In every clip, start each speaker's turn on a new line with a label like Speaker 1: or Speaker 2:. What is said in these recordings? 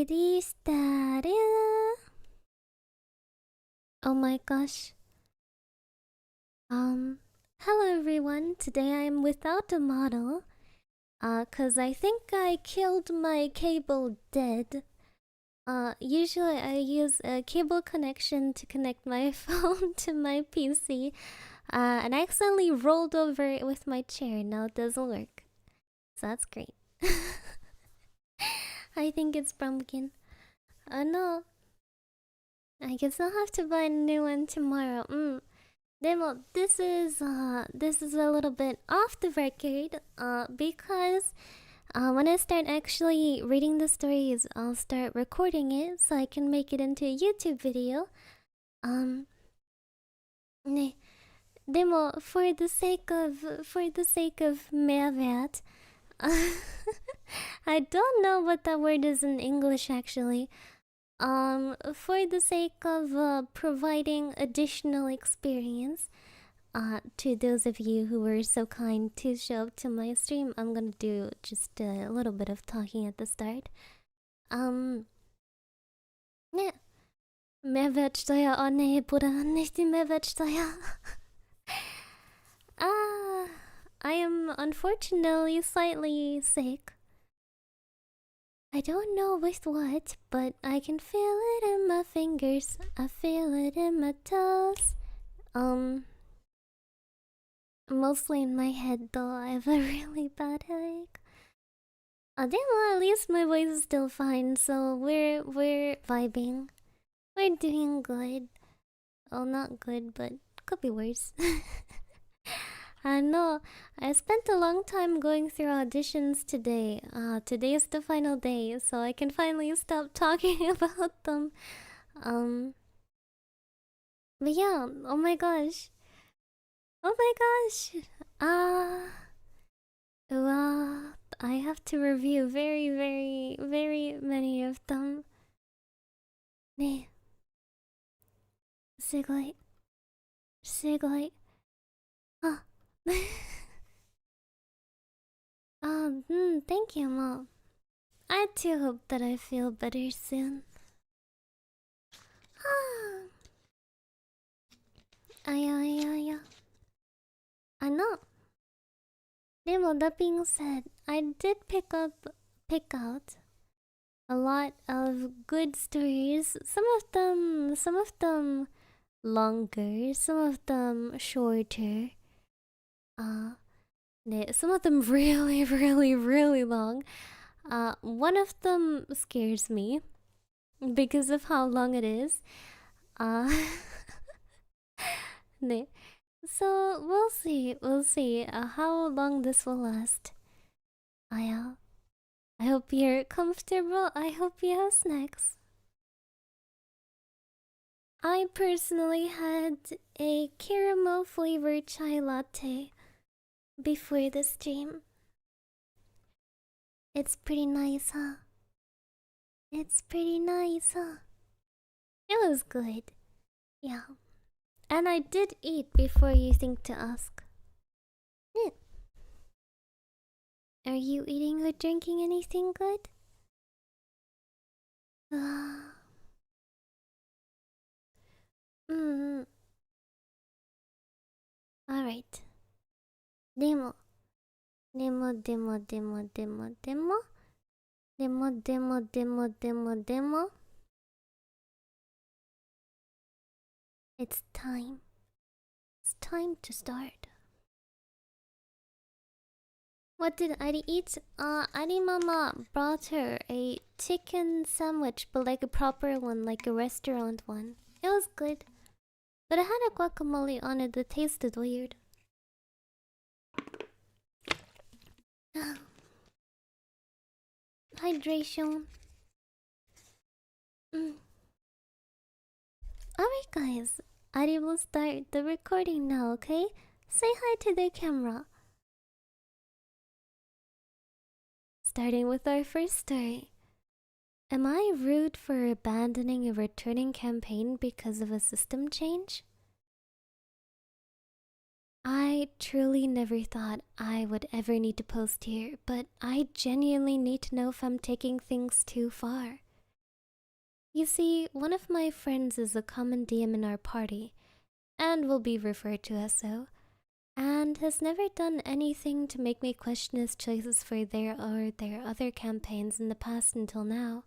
Speaker 1: Ready, started. Oh my gosh. Hello everyone. Today I'm without a model. Cause I think I killed my cable dead. Usually I use a cable connection to connect my phone to my PC. And I accidentally rolled over it with my chair. Now it doesn't work. So that's great. I think it's pumpkin. No. I guess I'll have to buy a new one tomorrow. Demo, this is a little bit off the record, because when I start actually reading the stories, I'll start recording it so I can make it into a YouTube video. Ne, demo, for the sake of Mehrwert, I don't know what that word is in English actually. For the sake of providing additional experience, to those of you who were so kind to show up to my stream, I'm gonna do just a little bit of talking at the start. Ne, Mehrwertsteuer, oh nee, Bruder, nicht die Mehrwertsteuer. I am unfortunately slightly sick. I don't know with what, but I can feel it in my fingers. I feel it in my toes. Mostly in my head though. I have a really bad headache. Well, at least my voice is still fine, so we're vibing. We're doing good. Oh, not good, but could be worse. I know. I spent a long time going through auditions today. Today is the final day, so I can finally stop talking about them. But yeah, oh my gosh. Oh my gosh. I have to review very many of them. Ne. すごい。すごい。あ。Thank you, Mom. I too hope that I feel better soon. Ay. I know. Well, that being said, I did pick out a lot of good stories. Some of them longer, some of them shorter. Some of them really long. One of them scares me because of how long it is. So we'll see how long this will last. I hope you're comfortable. I hope you have snacks. I personally had a caramel flavored chai latte before the stream. It's pretty nice, huh? It's pretty nice, huh? It was good. Yeah. And I did eat before you think to ask. Are you eating or drinking anything good? Alright. Demo. It's time. It's time to start. What did Adi eat? Adi Mama brought her a chicken sandwich, but like a proper one, like a restaurant one. It was good. But it had a guacamole on it that tasted weird. Hydration. Alright guys, Adi will start the recording now, okay? Say hi to the camera. Starting with our first story. Am I rude for abandoning a returning campaign because of a system change? I truly never thought I would ever need to post here, but I genuinely need to know if I'm taking things too far. You see, one of my friends is a common DM in our party, and will be referred to as so, and has never done anything to make me question his choices for their other campaigns in the past until now.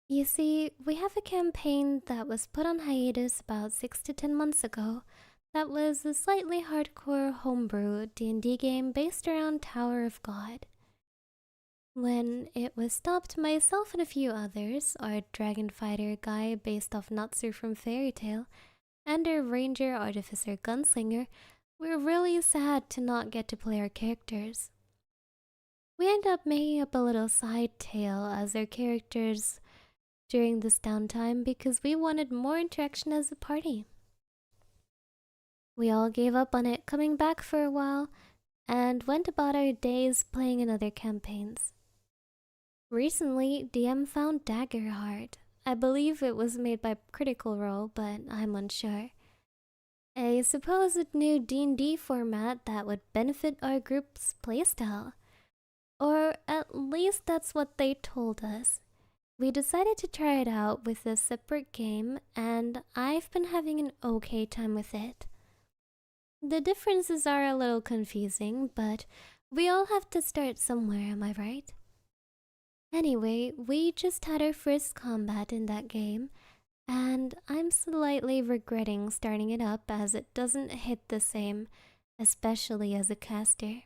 Speaker 1: You see, we have a campaign that was put on hiatus about 6 to 10 months ago that was a slightly hardcore homebrew D&D game based around Tower of God. When it was stopped, myself and a few others, our dragon fighter guy based off Natsu from Fairy Tail, and our ranger artificer gunslinger, were really sad to not get to play our characters. We ended up making up a little side tale as our characters during this downtime because we wanted more interaction as a party. We all gave up on it, coming back for a while, and went about our days playing in other campaigns. Recently, DM found Daggerheart. I believe it was made by Critical Role, but I'm unsure. A supposed new D&D format that would benefit our group's playstyle. Or at least that's what they told us. We decided to try it out with a separate game, and I've been having an okay time with it. The differences are a little confusing, but we all have to start somewhere, am I right? Anyway, we just had our first combat in that game, and I'm slightly regretting starting it up as it doesn't hit the same, especially as a caster.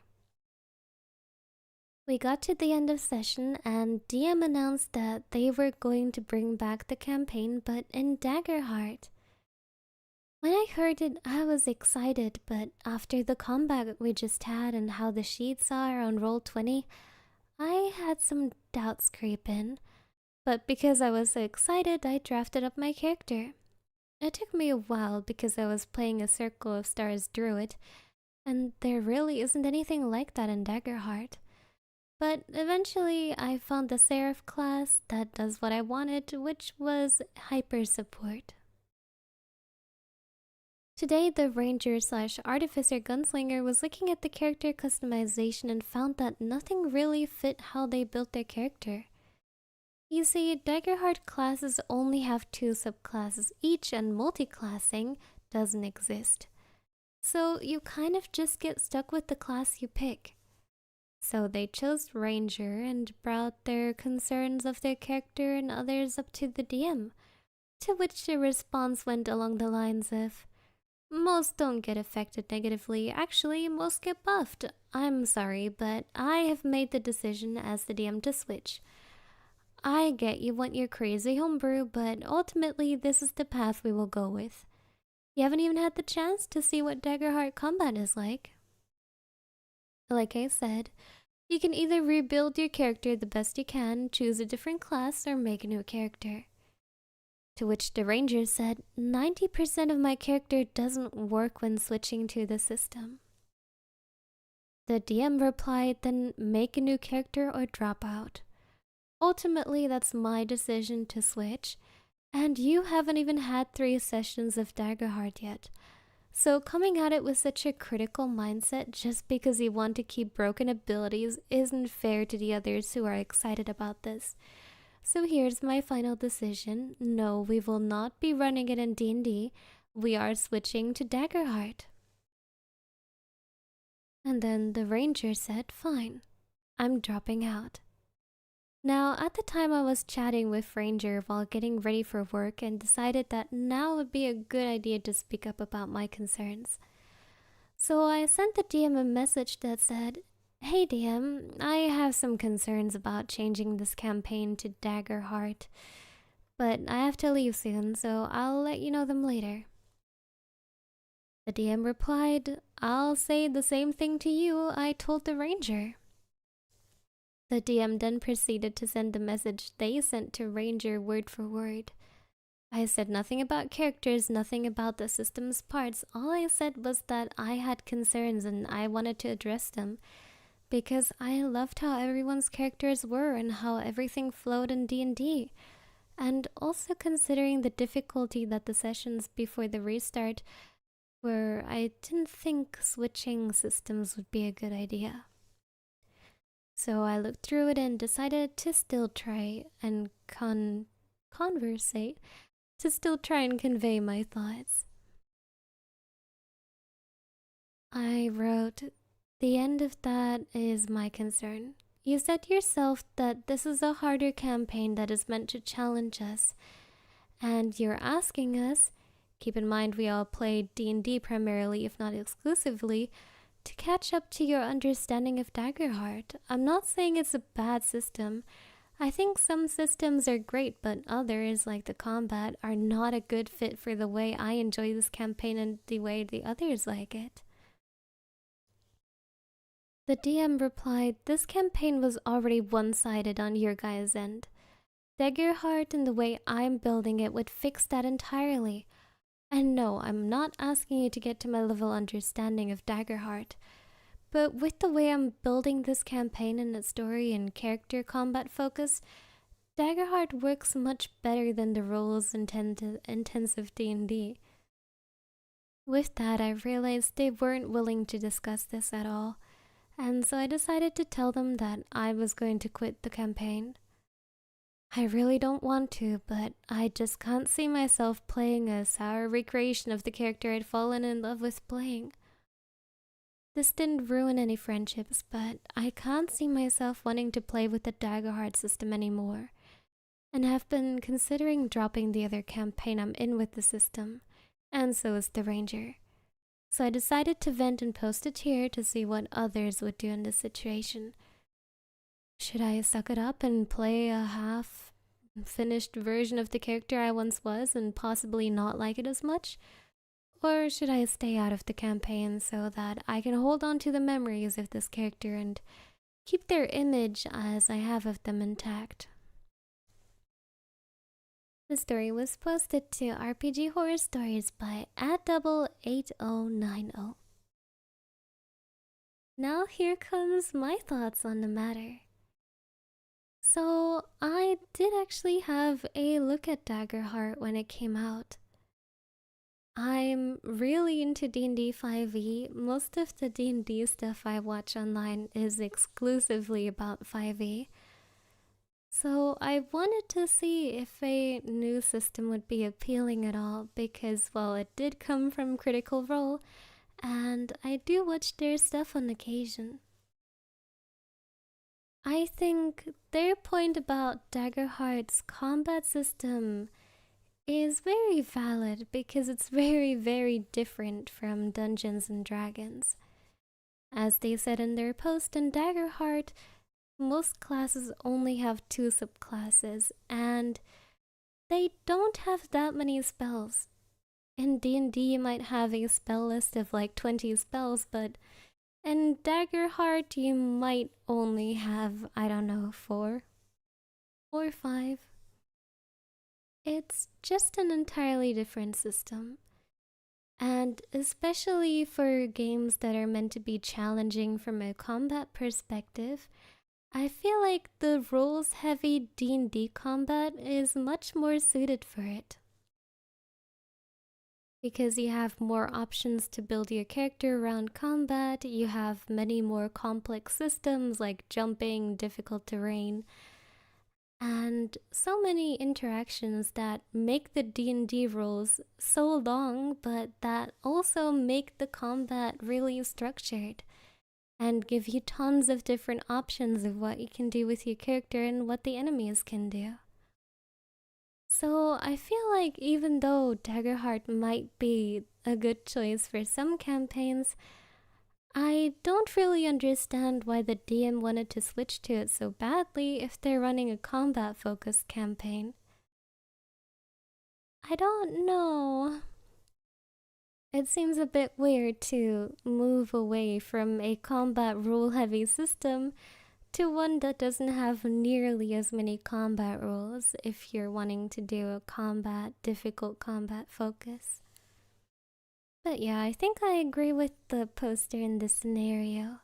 Speaker 1: We got to the end of session and DM announced that they were going to bring back the campaign but in Daggerheart. When I heard it, I was excited, but after the combat we just had and how the sheets are on Roll20, I had some doubts creep in. But because I was so excited, I drafted up my character. It took me a while because I was playing a Circle of Stars druid, and there really isn't anything like that in Daggerheart. But eventually I found the Seraph class that does what I wanted, which was hyper support. Today the ranger / artificer gunslinger was looking at the character customization and found that nothing really fit how they built their character. You see, Daggerheart classes only have 2 subclasses each and multi-classing doesn't exist. So you kind of just get stuck with the class you pick. So they chose Ranger and brought their concerns of their character and others up to the DM, to which the response went along the lines of, most don't get affected negatively, actually most get buffed. I'm sorry, but I have made the decision as the DM to switch. I get you want your crazy homebrew, but ultimately this is the path we will go with. You haven't even had the chance to see what Daggerheart combat is like. Like I said, you can either rebuild your character the best you can, choose a different class, or make a new character. To which the ranger said, 90% of my character doesn't work when switching to the system. The DM replied, then make a new character or drop out. Ultimately, that's my decision to switch, and you haven't even had 3 sessions of Daggerheart yet. So coming at it with such a critical mindset just because you want to keep broken abilities isn't fair to the others who are excited about this. So here's my final decision. No, we will not be running it in D&D. We are switching to Daggerheart. And then the ranger said, fine, I'm dropping out. Now, at the time I was chatting with Ranger while getting ready for work and decided that now would be a good idea to speak up about my concerns. So I sent the DM a message that said, hey DM, I have some concerns about changing this campaign to Daggerheart, but I have to leave soon, so I'll let you know them later. The DM replied, I'll say the same thing to you I told the Ranger. The DM then proceeded to send the message they sent to Ranger word for word. I said nothing about characters, nothing about the system's parts. All I said was that I had concerns and I wanted to address them because I loved how everyone's characters were and how everything flowed in D&D. And also considering the difficulty that the sessions before the restart were, I didn't think switching systems would be a good idea. So I looked through it and decided to still try and conversate, to still try and convey my thoughts. I wrote, "The end of that is my concern. You said yourself that this is a harder campaign that is meant to challenge us, and you're asking us, keep in mind we all play D&D primarily, if not exclusively, to catch up to your understanding of Daggerheart. I'm not saying it's a bad system. I think some systems are great, but others, like the combat, are not a good fit for the way I enjoy this campaign and the way the others like it." The DM replied, "This campaign was already one-sided on your guys' end. Daggerheart and the way I'm building it would fix that entirely. And no, I'm not asking you to get to my level understanding of Daggerheart. But with the way I'm building this campaign and its story and character combat focus, Daggerheart works much better than the rules intensive D&D. With that, I realized they weren't willing to discuss this at all, and so I decided to tell them that I was going to quit the campaign. I really don't want to, but I just can't see myself playing a sour recreation of the character I'd fallen in love with playing. This didn't ruin any friendships, but I can't see myself wanting to play with the Daggerheart system anymore, and have been considering dropping the other campaign I'm in with the system, and so is the Ranger. So I decided to vent and post it here to see what others would do in this situation. Should I suck it up and play a half-finished version of the character I once was and possibly not like it as much? Or should I stay out of the campaign so that I can hold on to the memories of this character and keep their image as I have of them intact? The story was posted to RPG Horror Stories by @8090. Now here comes my thoughts on the matter. So I did actually have a look at Daggerheart when it came out. I'm really into D&D 5e. Most of the D&D stuff I watch online is exclusively about 5e. So I wanted to see if a new system would be appealing at all because, well, it did come from Critical Role, and I do watch their stuff on occasion. I think their point about Daggerheart's combat system is very valid because it's very, very different from Dungeons and Dragons. As they said in their post, in Daggerheart, most classes only have 2 subclasses, and they don't have that many spells. In D&D, you might have a spell list of like 20 spells, but in Daggerheart, you might only have, I don't know, 4 or 5. It's just an entirely different system. And especially for games that are meant to be challenging from a combat perspective, I feel like the rules-heavy D&D combat is much more suited for it. Because you have more options to build your character around combat, you have many more complex systems like jumping, difficult terrain, and so many interactions that make the D&D rules so long, but that also make the combat really structured and give you tons of different options of what you can do with your character and what the enemies can do. So I feel like even though Daggerheart might be a good choice for some campaigns, I don't really understand why the DM wanted to switch to it so badly if they're running a combat-focused campaign. I don't know. It seems a bit weird to move away from a combat rule-heavy system to one that doesn't have nearly as many combat rules if you're wanting to do a difficult combat focus. But yeah, I think I agree with the poster in this scenario.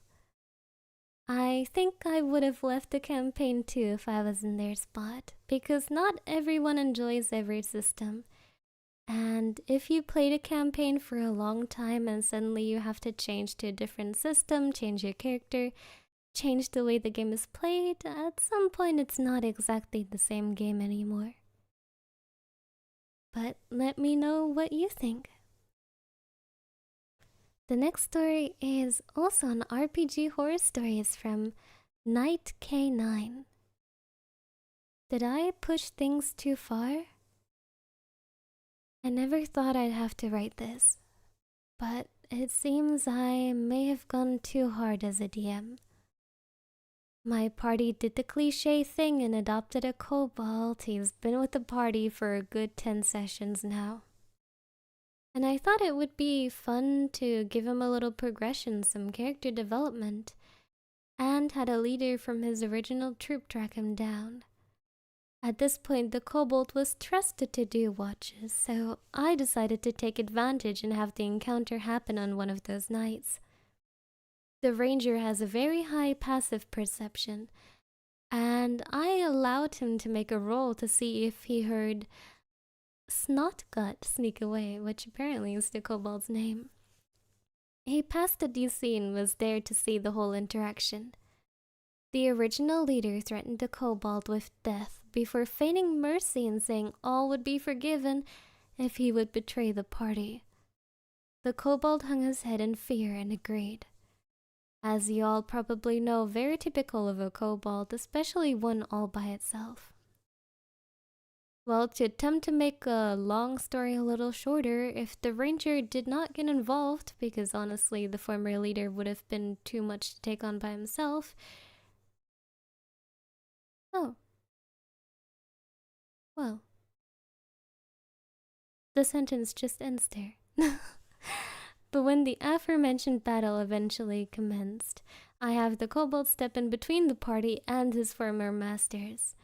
Speaker 1: I think I would have left the campaign too if I was in their spot, because not everyone enjoys every system. And if you played a campaign for a long time and suddenly you have to change to a different system, change your character, changed the way the game is played, at some point it's not exactly the same game anymore. But let me know what you think. The next story is also an RPG horror story. It's from Night K9. Did I push things too far? I never thought I'd have to write this, but it seems I may have gone too hard as a DM. My party did the cliche thing and adopted a cobalt. He's been with the party for a good 10 sessions now. And I thought it would be fun to give him a little progression, some character development, and had a leader from his original troop track him down. At this point, the cobalt was trusted to do watches, so I decided to take advantage and have the encounter happen on one of those nights. The ranger has a very high passive perception, and I allowed him to make a roll to see if he heard Snotgut sneak away, which apparently is the kobold's name. He passed the DC and was there to see the whole interaction. The original leader threatened the kobold with death before feigning mercy and saying all would be forgiven if he would betray the party. The kobold hung his head in fear and agreed. As you all probably know, very typical of a kobold, especially one all by itself. Well, to attempt to make a long story a little shorter, if the ranger did not get involved, because honestly the former leader would have been too much to take on by himself. Oh. Well. The sentence just ends there. But when the aforementioned battle eventually commenced, I have the kobold step in between the party and his former masters,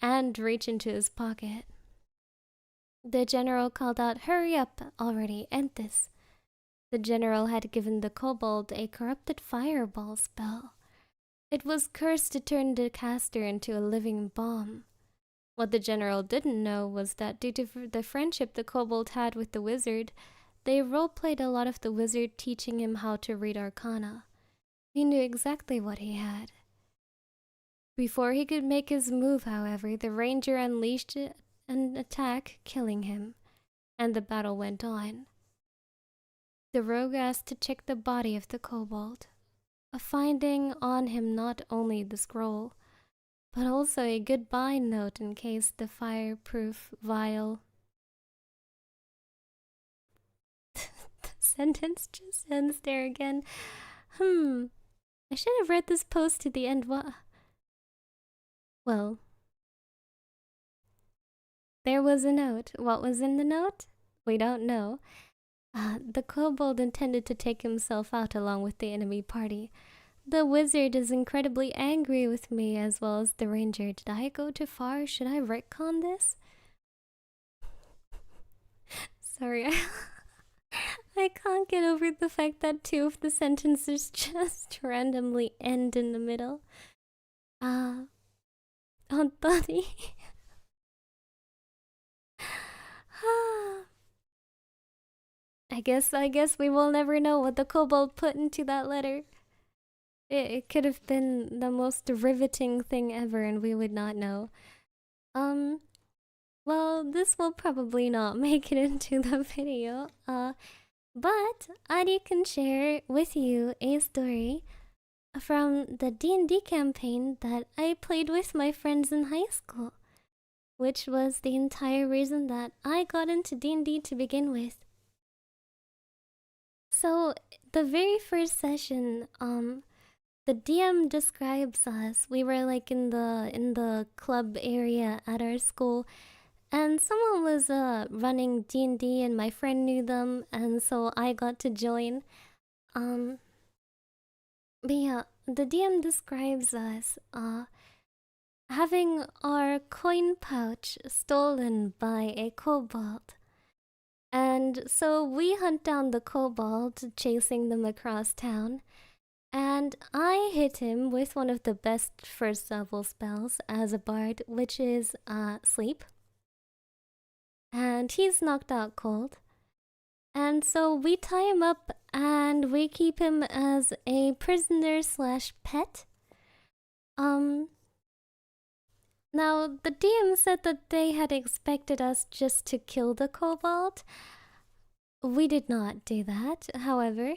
Speaker 1: and reach into his pocket. The general called out, "Hurry up already, end this." The general had given the kobold a corrupted fireball spell. It was cursed to turn the caster into a living bomb. What the general didn't know was that due to the friendship the kobold had with the wizard, they roleplayed a lot of the wizard teaching him how to read arcana. He knew exactly what he had. Before he could make his move, however, the ranger unleashed an attack, killing him, and the battle went on. The rogue asked to check the body of the kobold, finding on him not only the scroll, but also a goodbye note in case the fireproof vial. The sentence just ends there again. I should have read this post to the end. What? Well, there was a note. What was in the note? We don't know. The kobold intended to take himself out along with the enemy party. The wizard is incredibly angry with me as well as the ranger. Did I go too far? Should I retcon this? Sorry, I can't get over the fact that two of the sentences just randomly end in the middle. Buddy. I guess we will never know what the kobold put into that letter. It could have been the most riveting thing ever and we would not know. Well, this will probably not make it into the video. But I can share with you a story from the D&D campaign that I played with my friends in high school, which was the entire reason that I got into D&D to begin with. So, the very first session, the DM describes us. We were like in the club area at our school, and someone was running D&D and my friend knew them, and so I got to join. But yeah, the DM describes us having our coin pouch stolen by a kobold. And so we hunt down the kobold, chasing them across town. And I hit him with one of the best first level spells as a bard, which is sleep. And he's knocked out cold. And so we tie him up and we keep him as a prisoner slash pet. Um, Now, the DM said that they had expected us just to kill the cobalt. We did not do that, however.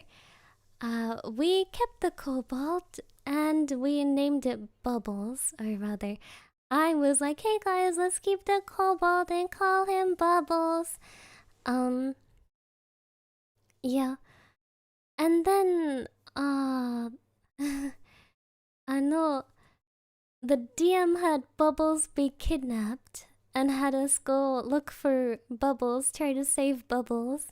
Speaker 1: We kept the cobalt and we named it Bubbles, or rather, I was like, hey guys, let's keep the cobalt and call him Bubbles. Yeah. And then, I know the DM had Bubbles be kidnapped and had us go look for Bubbles, try to save Bubbles.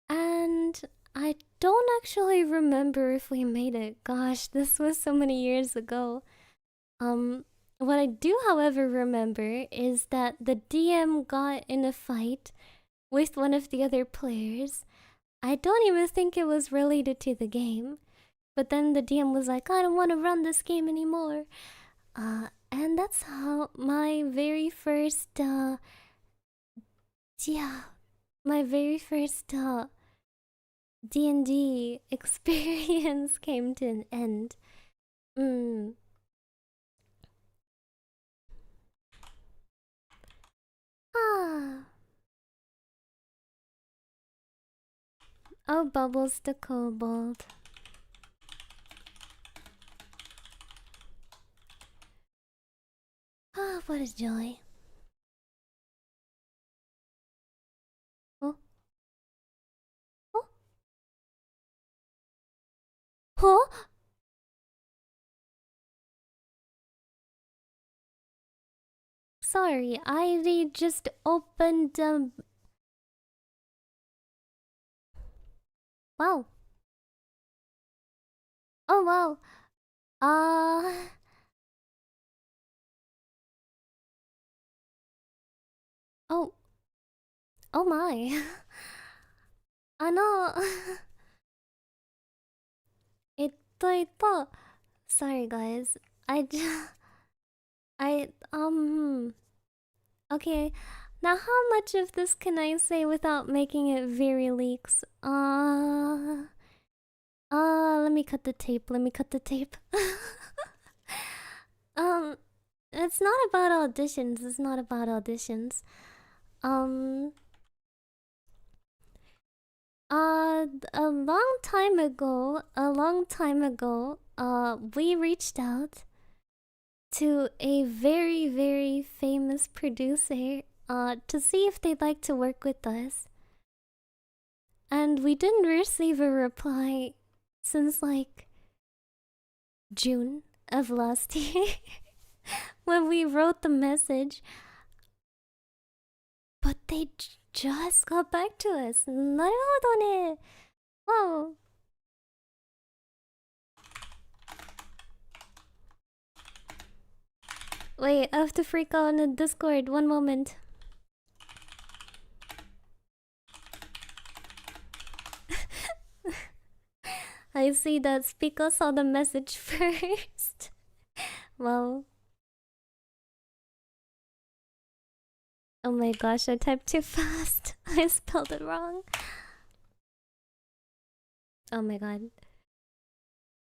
Speaker 1: And I don't actually remember if we made it. Gosh, this was so many years ago. What I do, however, remember is that the DM got in a fight with one of the other players. I don't even think it was related to the game. But then the DM was like, I don't want to run this game anymore. And that's how my very first, my very first, D&D experience came to an end. Ah. Oh, Bubbles the Kobold. Ah, what a joy. Oh. Oh. Huh? Sorry, I just opened, wow. Oh, wow. Oh. Oh my. I know. Ito. Sorry, guys. Okay. Now, how much of this can I say without making it very leaks? Let me cut the tape. It's not about auditions. A long time ago, we reached out to a very, very famous producer, to see if they'd like to work with us. And we didn't receive a reply since like June of last year when we wrote the message. But they just got back to us. なるほどね. Wow. Wait, I have to freak out on the Discord. One moment. I see that Spico saw the message first. Wow. Oh my gosh, I typed too fast. I spelled it wrong. Oh my god.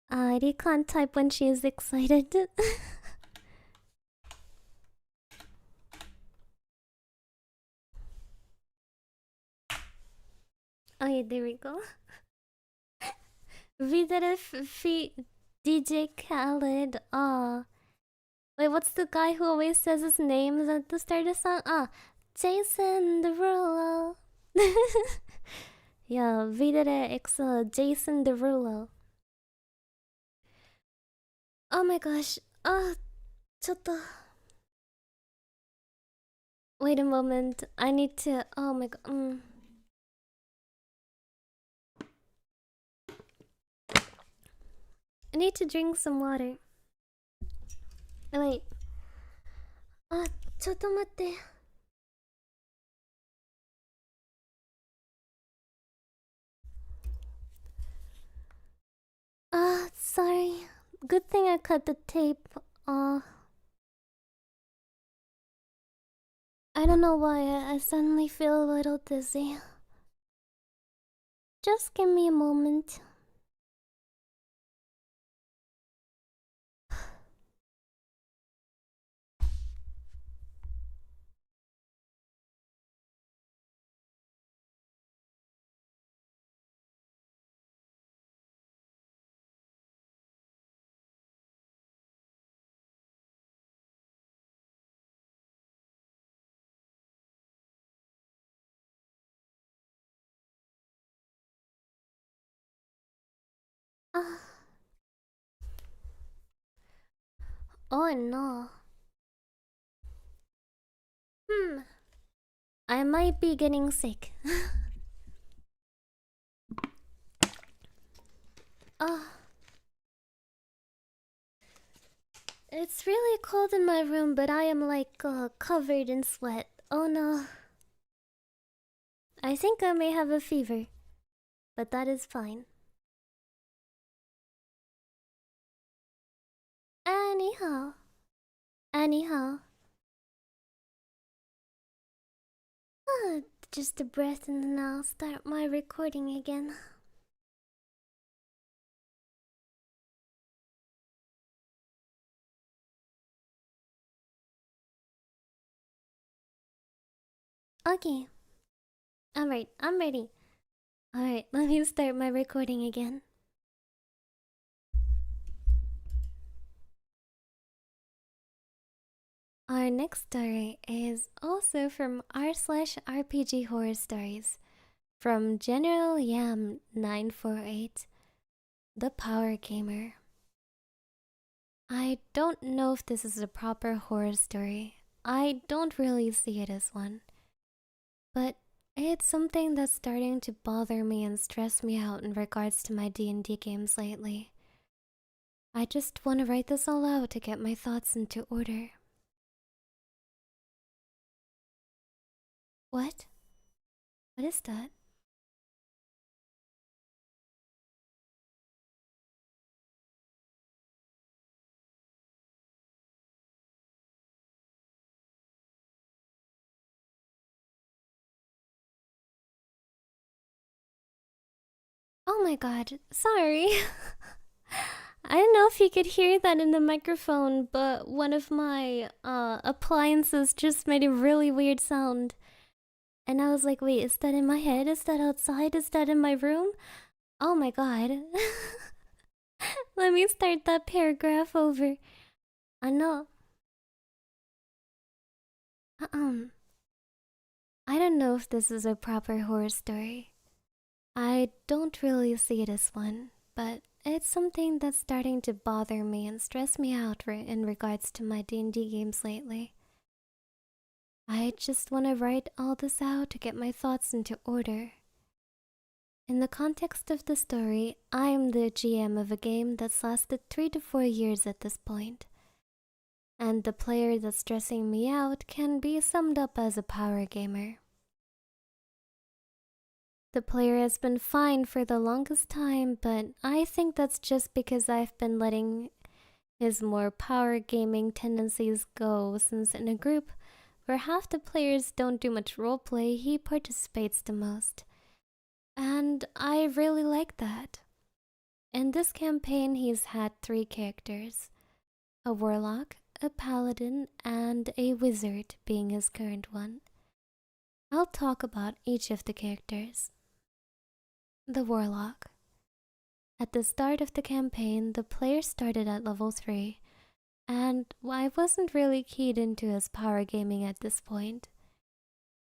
Speaker 1: Ari can't type when she is excited. Oh yeah, there we go. V-Dere DJ Khaled. Wait, what's the guy who always says his name at the start of the song? Jason Derulo. Yeah, V-Dere X Jason Derulo. Oh my gosh. Chotto. Wait a moment. I need to. Oh my god. I need to drink some water. Oh, wait. ちょっと待って。Sorry. Good thing I cut the tape. I don't know why I suddenly feel a little dizzy. Just give me a moment. Oh no. I might be getting sick. Oh. It's really cold in my room, but I am like covered in sweat. Oh no. I think I may have a fever, but that is fine. Anyhow. Anyhow. Ah, just a breath and then I'll start my recording again. Okay. Alright, I'm ready. Alright, let me start my recording again. Our next story is also from r/RPG Horror Stories from General Yam 948, The Power Gamer. I don't know if this is a proper horror story. I don't really see it as one. But it's something that's starting to bother me and stress me out in regards to my D&D games lately. I just want to write this all out to get my thoughts into order. What? What is that? Oh my god, sorry. I don't know if you could hear that in the microphone, but one of my appliances just made a really weird sound. And I was like, wait, is that in my head? Is that outside? Is that in my room? Oh my god. Let me start that paragraph over. I know. I don't know if this is a proper horror story. I don't really see it as one, but it's something that's starting to bother me and stress me out in regards to my D&D games lately. I just want to write all this out to get my thoughts into order. In the context of the story, I'm the GM of a game that's lasted 3 to 4 years at this point. And the player that's stressing me out can be summed up as a power gamer. The player has been fine for the longest time, but I think that's just because I've been letting his more power gaming tendencies go, since in a group where half the players don't do much roleplay, he participates the most. And I really like that. In this campaign, he's had 3 characters: a warlock, a paladin, and a wizard being his current one. I'll talk about each of the characters. The warlock. At the start of the campaign, the player started at level 3, and I wasn't really keyed into his power gaming at this point.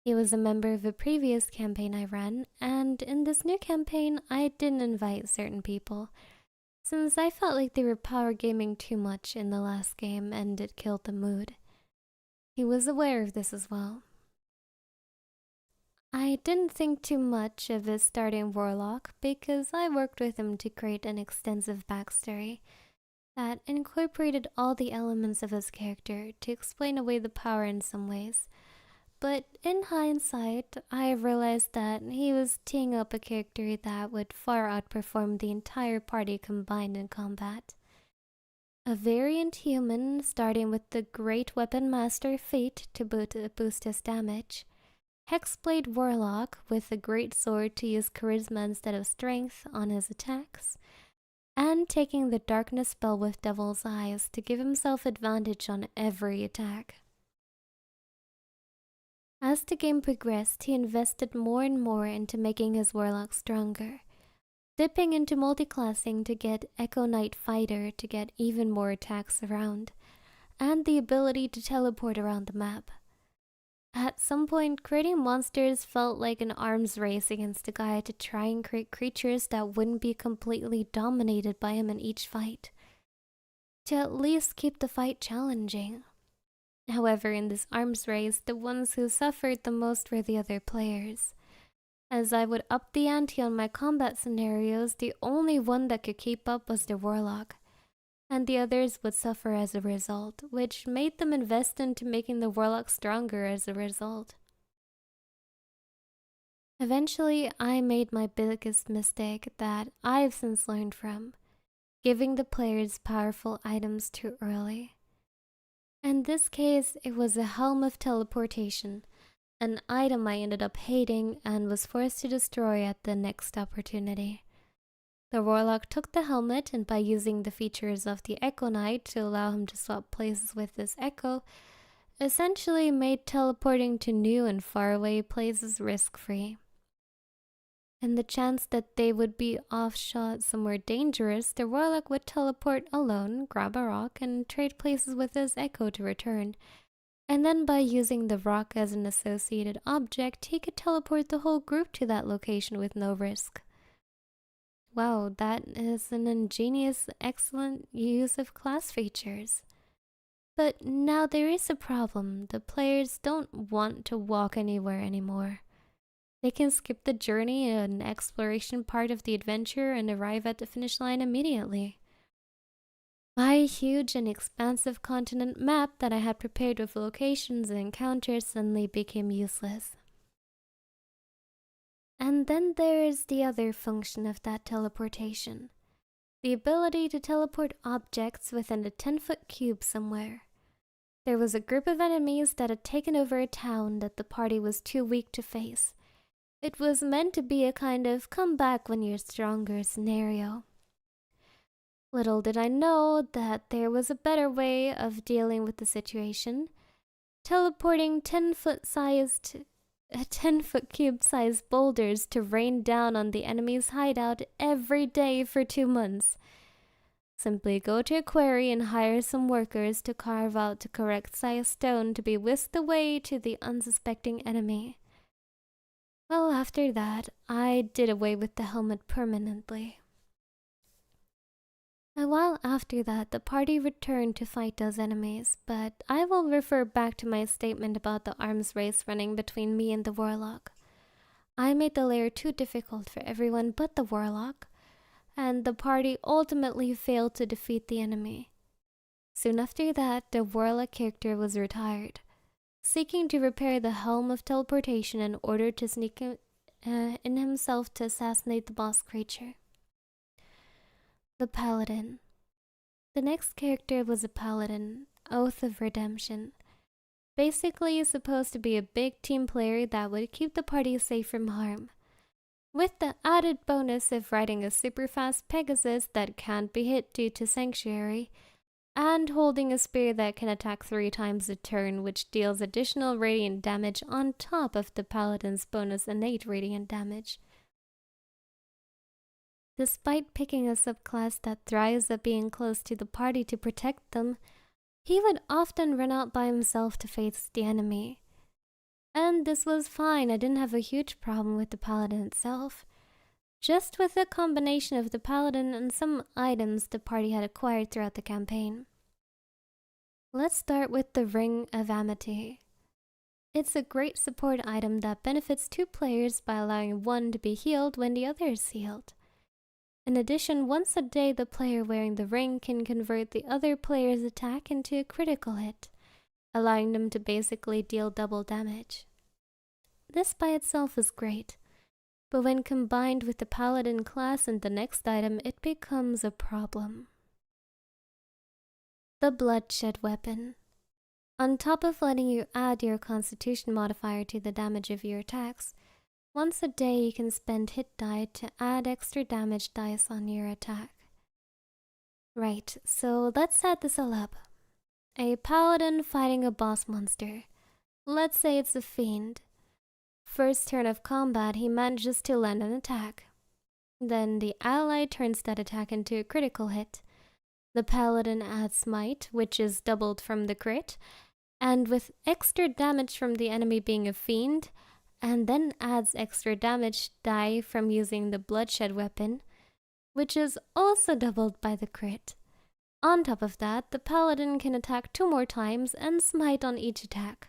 Speaker 1: He was a member of a previous campaign I ran, and in this new campaign, I didn't invite certain people, since I felt like they were power gaming too much in the last game and it killed the mood. He was aware of this as well. I didn't think too much of his starting warlock because I worked with him to create an extensive backstory that incorporated all the elements of his character to explain away the power in some ways. But in hindsight, I realized that he was teeing up a character that would far outperform the entire party combined in combat. A variant human starting with the Great Weapon Master Fate to boost his damage, Hexblade Warlock with a great sword to use charisma instead of strength on his attacks, and taking the Darkness spell with Devil's Eyes to give himself advantage on every attack. As the game progressed, he invested more and more into making his warlock stronger, dipping into multiclassing to get Echo Knight Fighter to get even more attacks around, and the ability to teleport around the map. At some point, creating monsters felt like an arms race against a guy to try and create creatures that wouldn't be completely dominated by him in each fight. to at least keep the fight challenging. However, in this arms race, the ones who suffered the most were the other players. As I would up the ante on my combat scenarios, the only one that could keep up was the warlock, and the others would suffer as a result, which made them invest into making the warlock stronger as a result. Eventually, I made my biggest mistake that I've since learned from, giving the players powerful items too early. In this case, it was a helm of teleportation, an item I ended up hating and was forced to destroy at the next opportunity. The warlock took the helmet, and by using the features of the Echo Knight to allow him to swap places with this Echo, essentially made teleporting to new and faraway places risk-free. In the chance that they would be off-shot somewhere dangerous, the warlock would teleport alone, grab a rock, and trade places with his Echo to return. And then by using the rock as an associated object, he could teleport the whole group to that location with no risk. Wow, that is an ingenious, excellent use of class features. But now there is a problem. The players don't want to walk anywhere anymore. They can skip the journey and exploration part of the adventure and arrive at the finish line immediately. My huge and expansive continent map that I had prepared with locations and encounters suddenly became useless. And then there's the other function of that teleportation. The ability to teleport objects within a 10-foot cube somewhere. There was a group of enemies that had taken over a town that the party was too weak to face. It was meant to be a kind of come back when you're stronger scenario. Little did I know that there was a better way of dealing with the situation. Teleporting 10-foot cube sized boulders to rain down on the enemy's hideout every day for 2 months. Simply go to a quarry and hire some workers to carve out the correct size stone to be whisked away to the unsuspecting enemy. Well, after that, I did away with the helmet permanently. A while after that, the party returned to fight those enemies, but I will refer back to my statement about the arms race running between me and the warlock. I made the lair too difficult for everyone but the warlock, and the party ultimately failed to defeat the enemy. Soon after that, the warlock character was retired, seeking to repair the helm of teleportation in order to sneak in himself to assassinate the boss creature. The Paladin. The next character was a Paladin, Oath of Redemption. Basically supposed to be a big team player that would keep the party safe from harm, with the added bonus of riding a super fast Pegasus that can't be hit due to Sanctuary, and holding a spear that can attack 3 times a turn, which deals additional radiant damage on top of the Paladin's bonus innate radiant damage. Despite picking a subclass that thrives at being close to the party to protect them, he would often run out by himself to face the enemy. And this was fine, I didn't have a huge problem with the Paladin itself. Just with a combination of the Paladin and some items the party had acquired throughout the campaign. Let's start with the Ring of Amity. It's a great support item that benefits 2 players by allowing one to be healed when the other is healed. In addition, once a day the player wearing the ring can convert the other player's attack into a critical hit, allowing them to basically deal double damage. This by itself is great, but when combined with the Paladin class and the next item, it becomes a problem. The Bloodshed Weapon. On top of letting you add your Constitution modifier to the damage of your attacks, once a day you can spend hit die to add extra damage dice on your attack. Right, so let's set this all up. A Paladin fighting a boss monster. Let's say it's a fiend. First turn of combat, he manages to land an attack. Then the ally turns that attack into a critical hit. The Paladin adds Smite, which is doubled from the crit, and with extra damage from the enemy being a fiend, and then adds extra damage die from using the Bloodshed Weapon, which is also doubled by the crit. On top of that, the paladin can attack 2 more times and smite on each attack.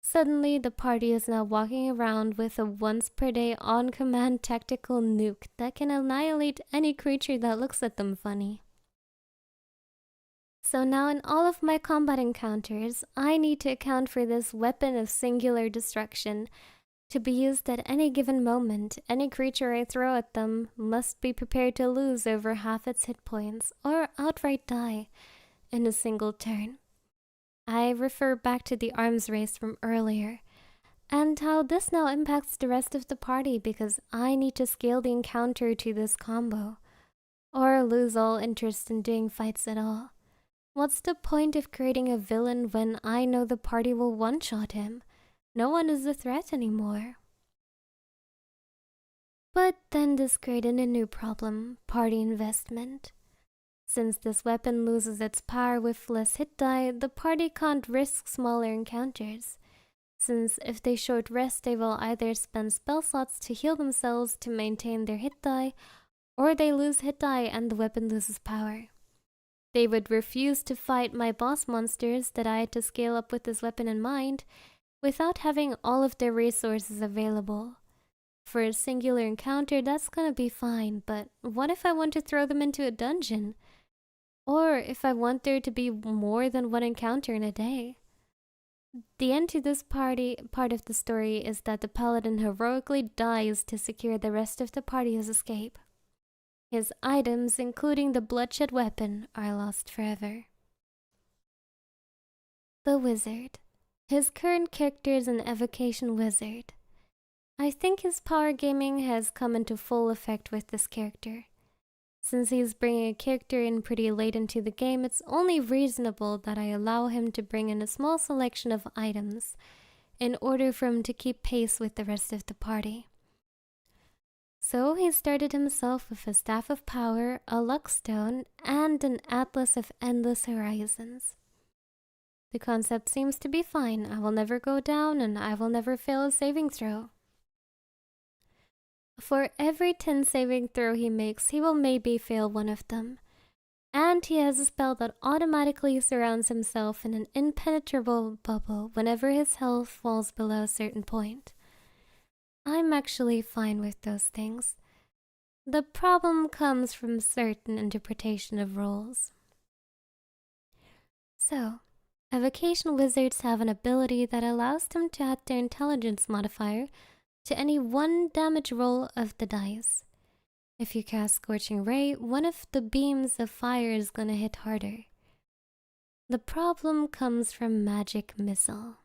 Speaker 1: Suddenly, the party is now walking around with a once-per-day on-command tactical nuke that can annihilate any creature that looks at them funny. So now in all of my combat encounters, I need to account for this weapon of singular destruction. To be used at any given moment, any creature I throw at them must be prepared to lose over half its hit points or outright die in a single turn. I refer back to the arms race from earlier, and how this now impacts the rest of the party because I need to scale the encounter to this combo, or lose all interest in doing fights at all. What's the point of creating a villain when I know the party will one-shot him? No one is a threat anymore. But then this created a new problem, party investment. Since this weapon loses its power with less hit die, the party can't risk smaller encounters. Since if they short rest, they will either spend spell slots to heal themselves to maintain their hit die, or they lose hit die and the weapon loses power. They would refuse to fight my boss monsters that I had to scale up with this weapon in mind, without having all of their resources available. For a singular encounter, that's gonna be fine, but what if I want to throw them into a dungeon? Or if I want there to be more than one encounter in a day? The end to this part of the story is that the paladin heroically dies to secure the rest of the party's escape. His items, including the bloodshed weapon, are lost forever. The Wizard. His current character is an evocation wizard. I think his power gaming has come into full effect with this character. Since he's bringing a character in pretty late into the game, it's only reasonable that I allow him to bring in a small selection of items in order for him to keep pace with the rest of the party. So he started himself with a Staff of Power, a Luckstone, and an Atlas of Endless Horizons. The concept seems to be fine. I will never go down and I will never fail a saving throw. For every 10 saving throw he makes, he will maybe fail one of them. And he has a spell that automatically surrounds himself in an impenetrable bubble whenever his health falls below a certain point. I'm actually fine with those things. The problem comes from certain interpretation of rules. So, evocation wizards have an ability that allows them to add their intelligence modifier to any 1 damage roll of the dice. If you cast Scorching Ray, one of the beams of fire is gonna hit harder. The problem comes from Magic Missile.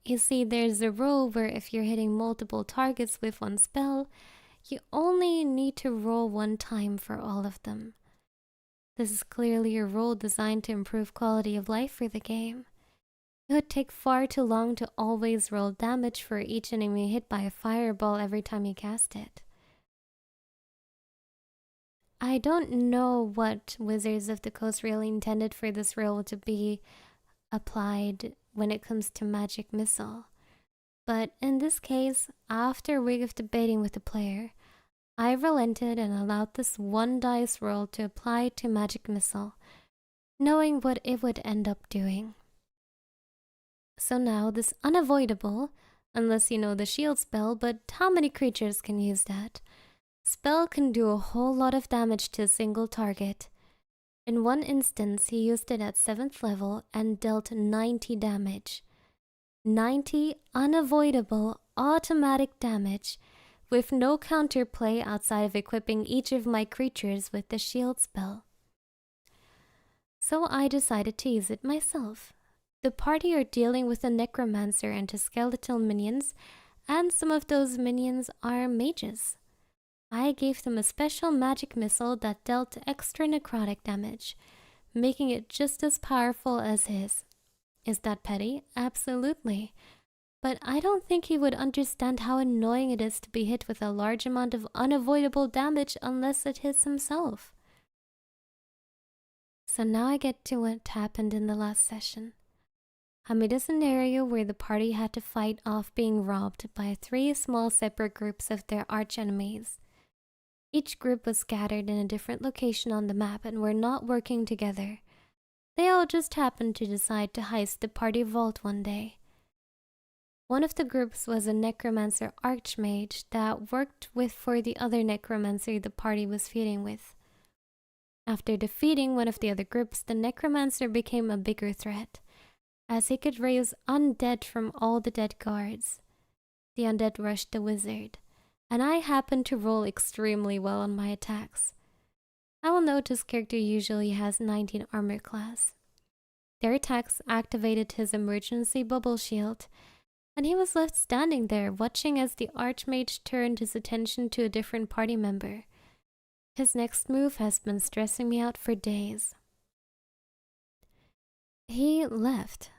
Speaker 1: You see, there's a rule where if you're hitting multiple targets with one spell, you only need to roll 1 time for all of them. This is clearly a rule designed to improve quality of life for the game. It would take far too long to always roll damage for each enemy hit by a fireball every time you cast it. I don't know what Wizards of the Coast really intended for this rule to be applied when it comes to Magic Missile, but in this case, after a week of debating with the player, I relented and allowed this 1 dice roll to apply to Magic Missile, knowing what it would end up doing. So now this unavoidable, unless you know the shield spell, but how many creatures can use that? Spell can do a whole lot of damage to a single target. In one instance, he used it at 7th level and dealt 90 damage. 90 unavoidable automatic damage with no counterplay outside of equipping each of my creatures with the shield spell. So I decided to use it myself. The party are dealing with a necromancer and his skeletal minions, and some of those minions are mages. I gave them a special magic missile that dealt extra necrotic damage, making it just as powerful as his. Is that petty? Absolutely. But I don't think he would understand how annoying it is to be hit with a large amount of unavoidable damage unless it hits himself. So now I get to what happened in the last session. I made a scenario where the party had to fight off being robbed by 3 small separate groups of their archenemies. Each group was scattered in a different location on the map and were not working together. They all just happened to decide to heist the party vault one day. One of the groups was a necromancer archmage that worked for the other necromancer the party was feuding with. After defeating one of the other groups, the necromancer became a bigger threat, as he could raise undead from all the dead guards. The undead rushed the wizard, and I happened to roll extremely well on my attacks. I will note his character usually has 19 armor class. Their attacks activated his emergency bubble shield, and he was left standing there watching as the archmage turned his attention to a different party member. His next move has been stressing me out for days. He left.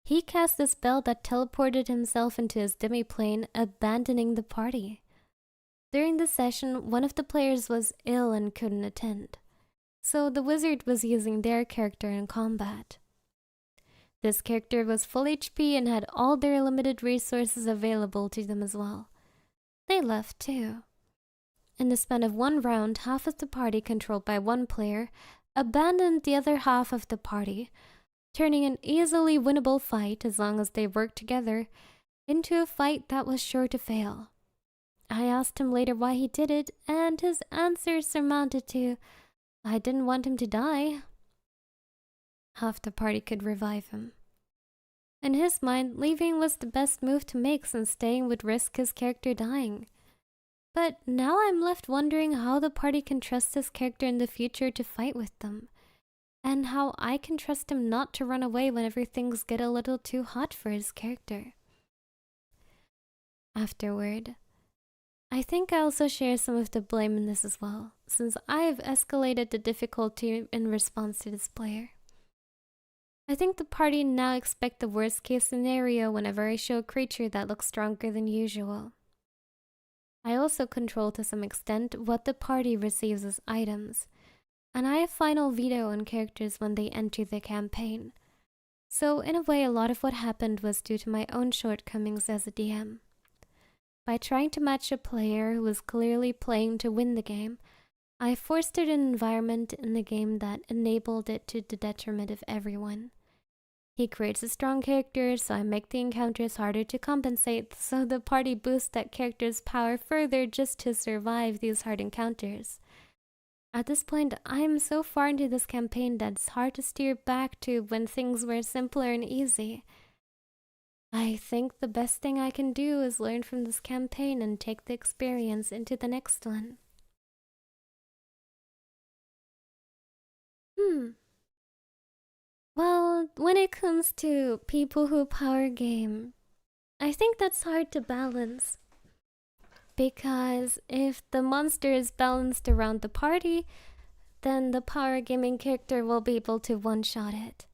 Speaker 1: He cast a spell that teleported himself into his demi-plane, abandoning the party. During the session, one of the players was ill and couldn't attend, so the wizard was using their character in combat. This character was full HP and had all their limited resources available to them as well. They left too. In the span of one round, half of the party controlled by one player abandoned the other half of the party, turning an easily winnable fight, as long as they worked together, into a fight that was sure to fail. I asked him later why he did it, and his answer surmounted to, "I didn't want him to die." Half the party could revive him. In his mind, leaving was the best move to make, since staying would risk his character dying. But now I'm left wondering how the party can trust this character in the future to fight with them, and how I can trust him not to run away whenever things get a little too hot for his character. Afterward, I think I also share some of the blame in this as well, since I've escalated the difficulty in response to this player. I think the party now expect the worst case scenario whenever I show a creature that looks stronger than usual. I also control to some extent what the party receives as items, and I have final veto on characters when they enter the campaign. So in a way, a lot of what happened was due to my own shortcomings as a DM. By trying to match a player who was clearly playing to win the game, I fostered an environment in the game that enabled it to the detriment of everyone. He creates a strong character, so I make the encounters harder to compensate, so the party boosts that character's power further just to survive these hard encounters. At this point, I am so far into this campaign that it's hard to steer back to when things were simpler and easy. I think the best thing I can do is learn from this campaign and take the experience into the next one. Well, when it comes to people who power game, I think that's hard to balance. Because if the monster is balanced around the party, then the power gaming character will be able to one-shot it.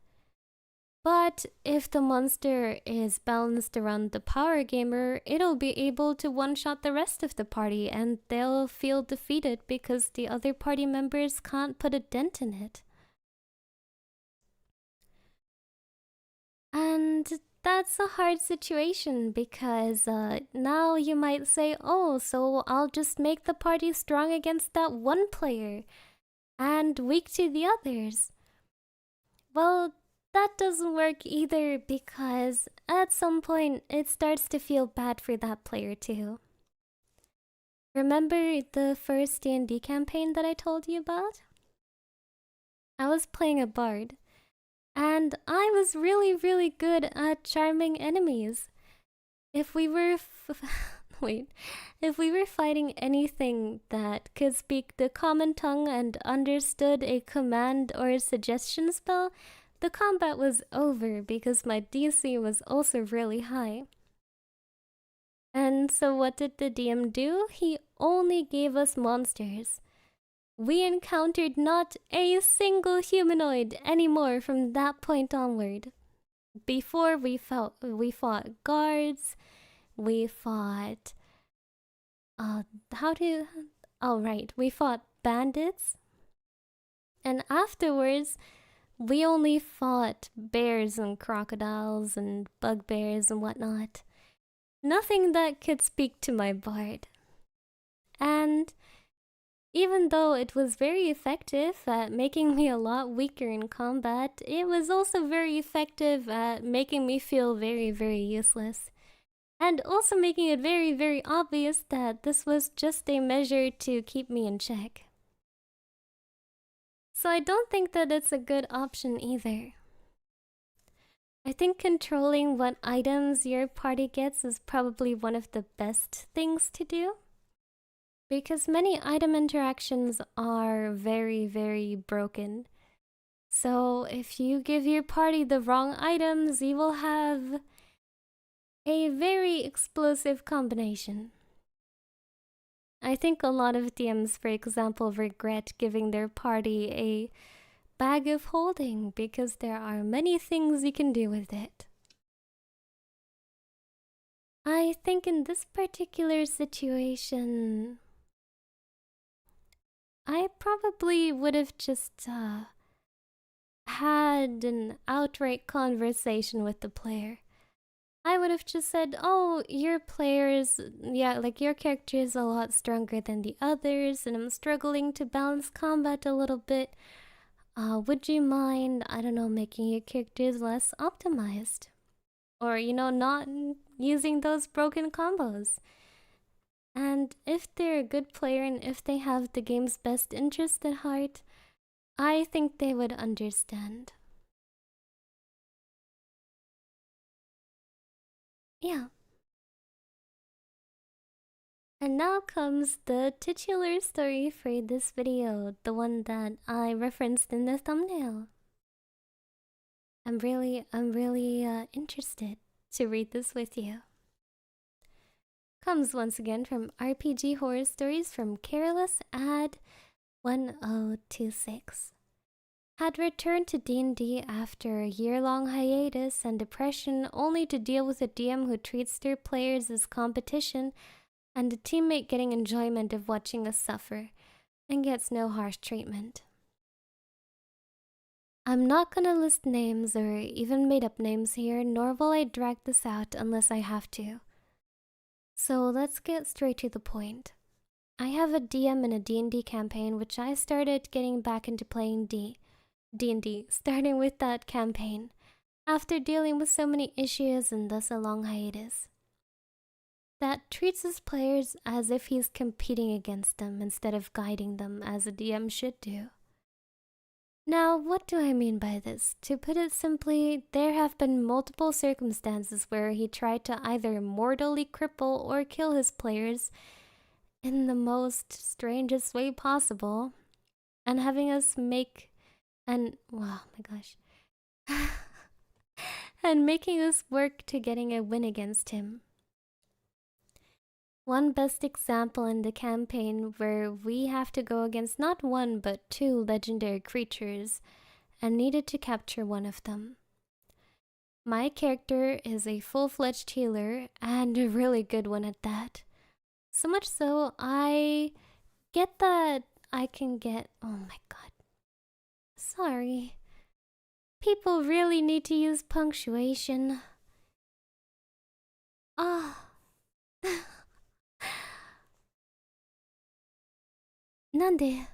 Speaker 1: But if the monster is balanced around the power gamer, it'll be able to one-shot the rest of the party, and they'll feel defeated because the other party members can't put a dent in it. And that's a hard situation because now you might say, oh, so I'll just make the party strong against that one player and weak to the others. Well, that doesn't work either because at some point it starts to feel bad for that player too. Remember the first D&D campaign that I told you about? I was playing a bard. And I was really good at charming enemies. If we were if we were fighting anything that could speak the common tongue and understood a command or a suggestion spell, the combat was over because my DC was also really high. And so what did the DM do? He only gave us monsters. We encountered not a single humanoid anymore from that point onward. Before we fought guards, we fought we fought bandits. And afterwards, we only fought bears and crocodiles and bugbears and whatnot. Nothing that could speak to my bard. And Even though it was very effective at making me a lot weaker in combat, it was also very effective at making me feel very, very useless. And also making it very, very obvious that this was just a measure to keep me in check. So I don't think that it's a good option either. I think controlling what items your party gets is probably one of the best things to do. Because many item interactions are very, very broken. So if you give your party the wrong items, you will have a very explosive combination. I think a lot of DMs, for example, regret giving their party a bag of holding because there are many things you can do with it. I think in this particular situation, I probably would have just had an outright conversation with the player. I would have just said, oh, your players, yeah, like your character is a lot stronger than the others, and I'm struggling to balance combat a little bit. Would you mind, I don't know, making your characters less optimized? Or, not using those broken combos? And if they're a good player and if they have the game's best interest at heart, I think they would understand. Yeah. And now comes the titular story for this video, the one that I referenced in the thumbnail. I'm really interested to read this with you. Comes once again from RPG Horror Stories from Careless Ad 1026. Had returned to D&D after a year-long hiatus and depression, only to deal with a DM who treats their players as competition and a teammate getting enjoyment of watching us suffer and gets no harsh treatment. I'm not gonna list names or even made-up names here, nor will I drag this out unless I have to. So let's get straight to the point. I have a DM in a D&D campaign which I started getting back into playing D&D, starting with that campaign, after dealing with so many issues and thus a long hiatus. That treats his players as if he's competing against them instead of guiding them as a DM should do. Now, what do I mean by this? To put it simply, there have been multiple circumstances where he tried to either mortally cripple or kill his players in the most strangest way possible, and having us make and wow, my gosh. And making us work to getting a win against him. One best example in the campaign where we have to go against not one but two legendary creatures and needed to capture one of them. My character is a full-fledged healer and a really good one at that. So much so, I get that I can get... Oh my god. Sorry. People really need to use punctuation. Ah. なんで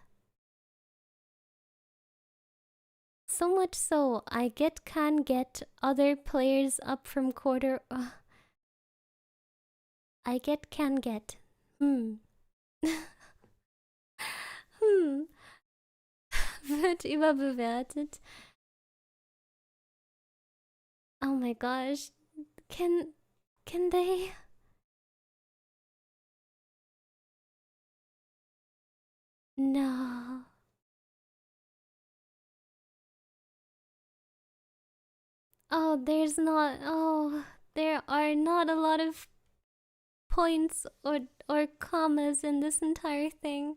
Speaker 1: So much so, I can get other players up from quarter... I can get. Wird überbewertet. Oh my gosh. Can they... No. Oh, there are not a lot of points or commas in this entire thing.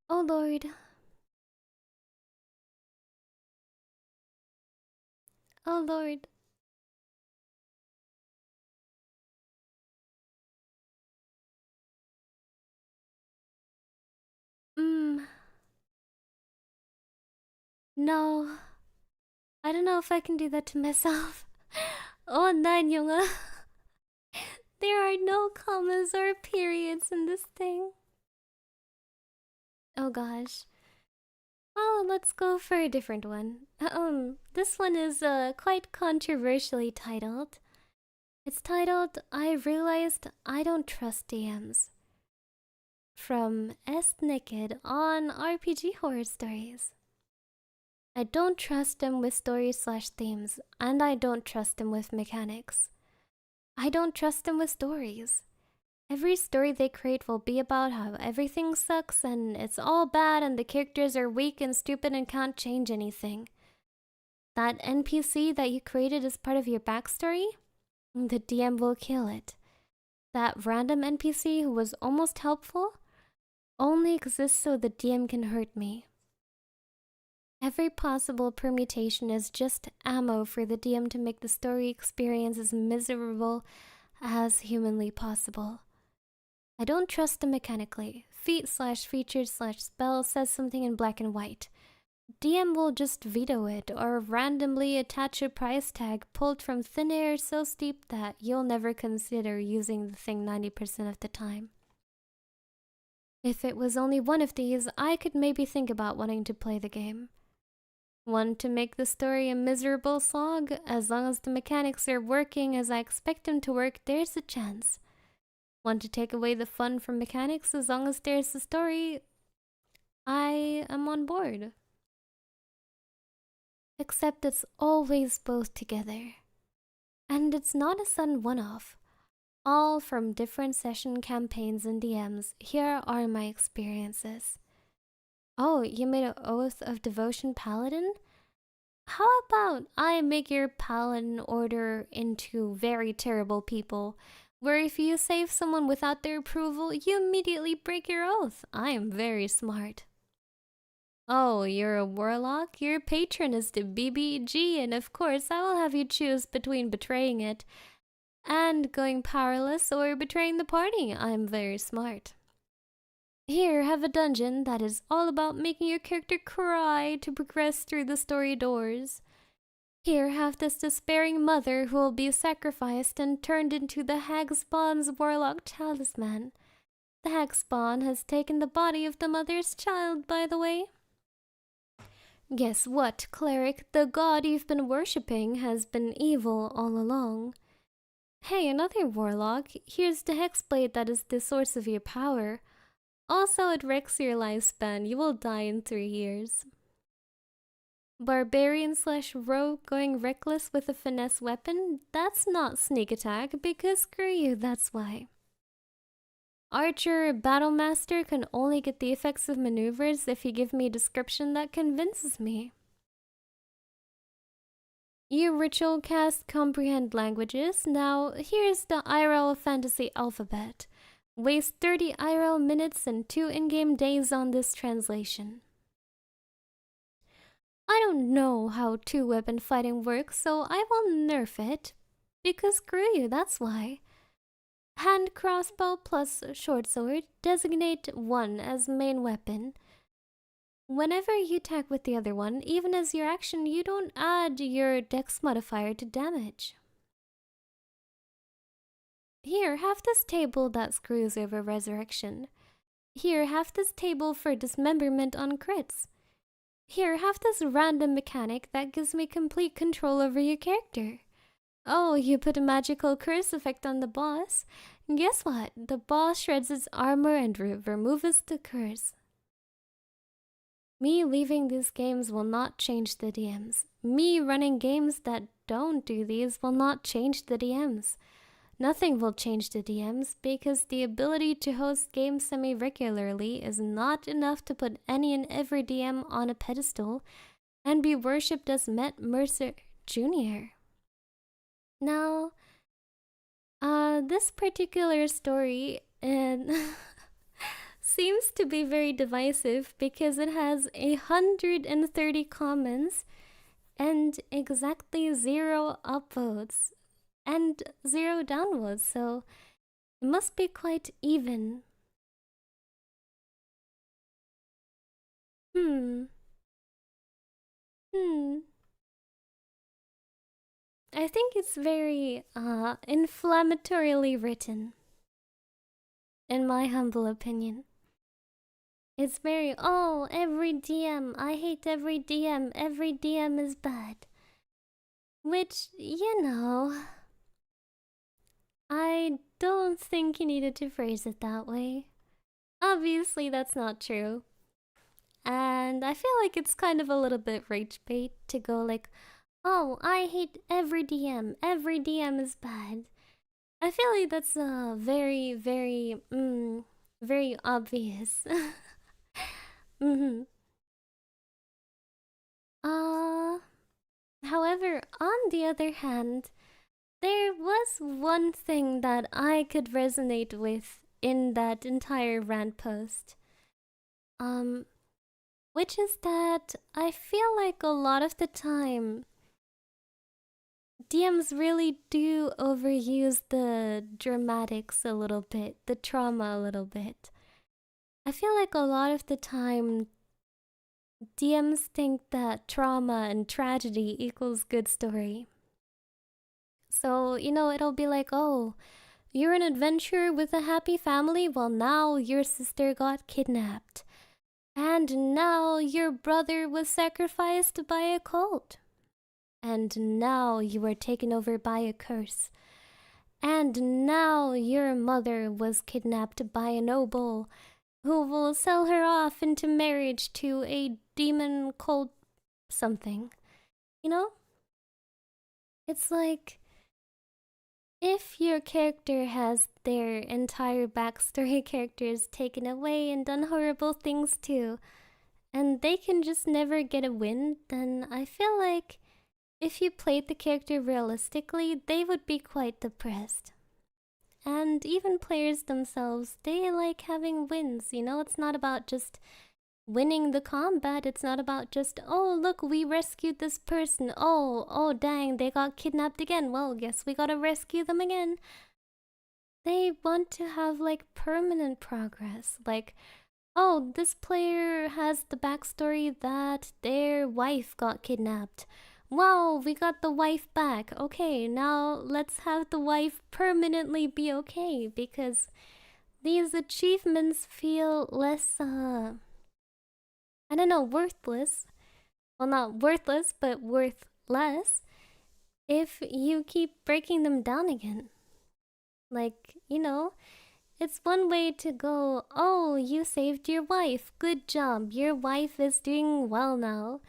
Speaker 1: Oh lord. Oh lord. No. I don't know if I can do that to myself. Oh, nein, Junge. There are no commas or periods in this thing. Oh gosh. Oh, let's go for a different one. This one is quite controversially titled. It's titled, I Realized I Don't Trust DMs. From S. Naked on RPG Horror Stories. I don't trust them with stories/themes, and I don't trust them with mechanics. I don't trust them with stories. Every story they create will be about how everything sucks and it's all bad and the characters are weak and stupid and can't change anything. That NPC that you created as part of your backstory? The DM will kill it. That random NPC who was almost helpful only exists so the DM can hurt me. Every possible permutation is just ammo for the DM to make the story experience as miserable as humanly possible. I don't trust them mechanically. Feat/featured/spell says something in black and white. DM will just veto it or randomly attach a price tag pulled from thin air so steep that you'll never consider using the thing 90% of the time. If it was only one of these, I could maybe think about wanting to play the game. One to make the story a miserable slog. As long as the mechanics are working as I expect them to work, there's a chance. One to take away the fun from mechanics. As long as there's a story, I am on board. Except it's always both together. And it's not a sudden one-off. All from different session campaigns and DMs. Here are my experiences. Oh, you made an Oath of Devotion Paladin? How about I make your Paladin order into very terrible people, where if you save someone without their approval, you immediately break your oath. I am very smart. Oh, you're a warlock? Your patron is the BBG, and of course I will have you choose between betraying it and going powerless or betraying the party. I'm very smart. Here, have a dungeon that is all about making your character cry to progress through the story doors. Here, have this despairing mother who will be sacrificed and turned into the hag spawn's warlock talisman. The hag spawn has taken the body of the mother's child, by the way. Guess what, cleric? The god you've been worshipping has been evil all along. Hey, another warlock. Here's the hexblade that is the source of your power. Also, it wrecks your lifespan. You will die in 3 years. Barbarian/rogue going reckless with a finesse weapon? That's not sneak attack, because screw you, that's why. Archer Battlemaster can only get the effects of maneuvers if you give me a description that convinces me. You ritual cast comprehend languages. Now, here's the IRL fantasy alphabet. Waste 30 IRL minutes and 2 in-game days on this translation. I don't know how 2-weapon fighting works, so I will nerf it. Because screw you, that's why. Hand crossbow plus short sword, designate one as main weapon. Whenever you attack with the other one, even as your action, you don't add your dex modifier to damage. Here, have this table that screws over resurrection. Here, have this table for dismemberment on crits. Here, have this random mechanic that gives me complete control over your character. Oh, you put a magical curse effect on the boss. Guess what? The boss shreds its armor and removes the curse. Me leaving these games will not change the DMs. Me running games that don't do these will not change the DMs. Nothing will change the DMs because the ability to host games semi-regularly is not enough to put any and every DM on a pedestal and be worshipped as Met Mercer Jr. Now, this particular story seems to be very divisive because it has 130 comments and exactly 0 upvotes and 0 downvotes, so it must be quite even. I I think it's very inflammatorily written, in my humble opinion. It's very, oh, every DM, I hate every DM is bad. Which, you know, I don't think you needed to phrase it that way. Obviously, that's not true. And I feel like it's kind of a little bit rage bait to go like, oh, I hate every DM is bad. I feel like that's very, very obvious. mm-hmm. Uh, However, on the other hand, there was one thing that I could resonate with in that entire rant post. Which is that I feel like a lot of the time, DMs really do overuse the dramatics a little bit, the trauma a little bit. I feel like a lot of the time, DMs think that trauma and tragedy equals good story. So, you know, it'll be like, oh, you're an adventurer with a happy family, well, now your sister got kidnapped. And now your brother was sacrificed by a cult. And now you were taken over by a curse. And now your mother was kidnapped by a noble who will sell her off into marriage to a demon cult something. You know? It's like, if your character has their entire backstory characters taken away and done horrible things too, and they can just never get a win, then I feel like if you played the character realistically, they would be quite depressed. And even players themselves, they like having wins, you know? It's not about just winning the combat, it's not about just, oh, look, we rescued this person. Oh, dang, they got kidnapped again. Well, guess we gotta rescue them again. They want to have like permanent progress. Like, oh, this player has the backstory that their wife got kidnapped. Wow, we got the wife back. Okay, now let's have the wife permanently be okay, because these achievements feel less, I don't know, worthless. Well, not worthless, but worth less if you keep breaking them down again. Like, you know, it's one way to go, oh, you saved your wife. Good job. Your wife is doing well now.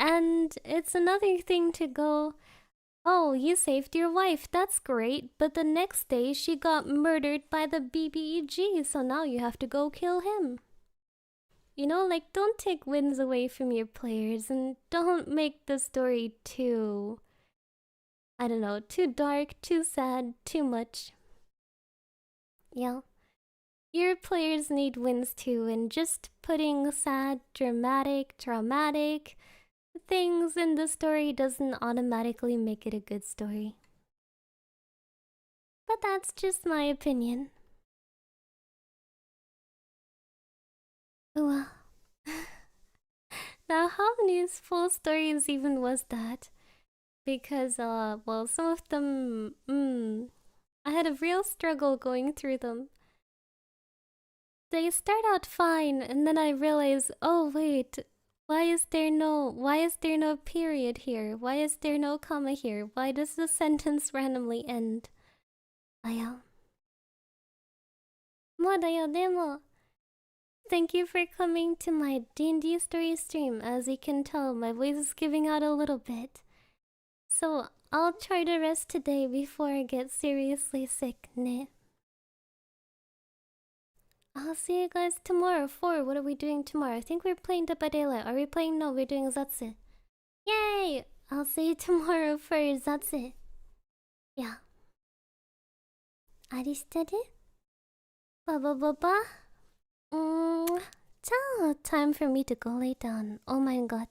Speaker 1: And it's another thing to go, oh, you saved your wife. That's great. But the next day she got murdered by the BBEG, so now you have to go kill him. You know, like, don't take wins away from your players and don't make the story too, I don't know, too dark, too sad, too much. Yeah. Your players need wins too, and just putting sad, dramatic, traumatic things in the story doesn't automatically make it a good story. But that's just my opinion. Well, now how many full stories even was that? Because, well, some of them, I had a real struggle going through them. They start out fine, and then I realize, oh wait, why is there no period here? Why is there no comma here? Why does the sentence randomly end? あや。もだよ、でも。Thank you for coming to my D&D story stream. As you can tell, my voice is giving out a little bit. So, I'll try to rest today before I get seriously sick, ne? I'll see you guys tomorrow. What are we doing tomorrow? I think we're playing Dead by Daylight. Are we playing? No, we're doing Zatsu. Yay! I'll see you tomorrow for Zatsu. Yeah. ありしてる? Ba. Ciao. Time for me to go lay down. Oh my god.